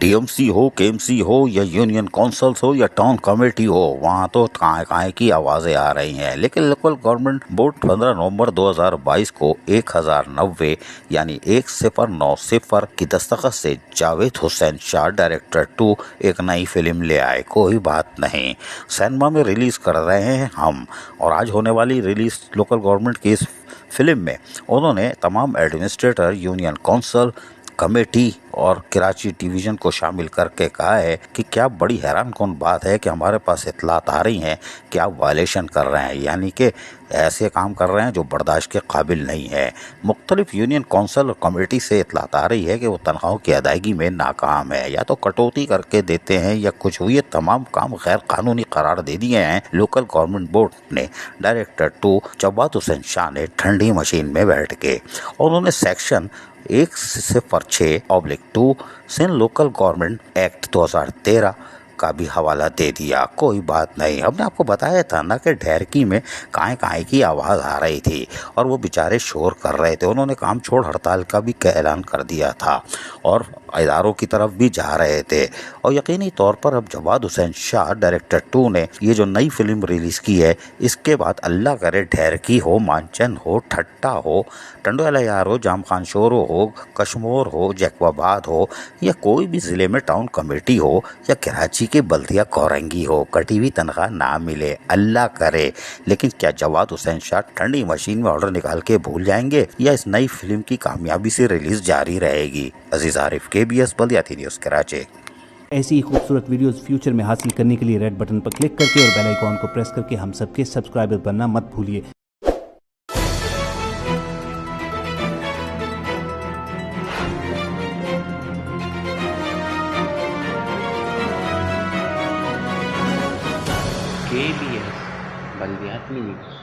TMC हो, KMC हो या यूनियन काउंसिल्स हो या टाउन कमेटी हो, वहाँ तो काय की आवाज़ें आ रही हैं। लेकिन लोकल गवर्नमेंट बोर्ड 15 नवंबर 2022 को 1090 यानी 1090 की दस्तखत से जावेद हुसैन शाह डायरेक्टर 2 एक नई फिल्म ले आए। कोई बात नहीं, सिनेमा में रिलीज कर रहे हैं हम। और आज होने वाली रिलीज लोकल गवर्नमेंट की इस फिल्म में उन्होंने तमाम एडमिनिस्ट्रेटर, यूनियन काउंसिल, कमेटी और कराची डिवीज़न को शामिल करके कहा है कि क्या बड़ी हैरान कौन बात है कि हमारे पास इतलात आ रही हैं कि आप वायलेशन कर रहे हैं, यानी कि ऐसे काम कर रहे हैं जो बर्दाश्त के काबिल नहीं है। मुख्तलिफ यूनियन काउंसिल और कमेटी से इतलात आ रही है कि वो तनख्वाहों की अदायगी में नाकाम है, या तो कटौती करके देते हैं या कुछ हुई तमाम काम गैर कानूनी करार दे दिए हैं लोकल गवर्नमेंट बोर्ड ने। डायरेक्टर 2 जवाद हुसैन शाह ने ठंडी मशीन में बैठ के और उन्होंने section 106/2 Sindh local government act 2013 का भी हवाला दे दिया। कोई बात नहीं, हमने आपको बताया था ना कि ढेरकी में काय की आवाज़ आ रही थी और वो बेचारे शोर कर रहे थे। उन्होंने काम छोड़ हड़ताल का भी ऐलान कर दिया था और इदारों की तरफ भी जा रहे थे। और यकीनी तौर पर अब जवाद हुसैन शाह डायरेक्टर 2 ने ये जो नई फिल्म रिलीज़ की है, इसके बाद अल्लाह करे ढेरकी हो, मानचन हो, ठट्टा हो, टंडोला यार हो, जाम खान शोरो हो, कश्मोर हो, जैकबाबाद हो या कोई भी ज़िले में टाउन कमेटी हो या कराची के बल्दिया कोरंगी हो, कटी हुई तनख्वाह ना मिले, अल्लाह करे। लेकिन क्या जवाद हुसैन शाह ठंडी मशीन में ऑर्डर निकाल के भूल जाएंगे या इस नई फिल्म की कामयाबी से रिलीज जारी रहेगी? अजीज आरिफ, KBS बल्दियाती न्यूज़ कराची। ऐसी ही खूबसूरत वीडियोस फ्यूचर में हासिल करने के लिए रेड बटन पर क्लिक करके और बेल आइकॉन को प्रेस करके हम सबके सब्सक्राइबर बनना मत भूलिए। KBS बल्दियाती न्यूज़।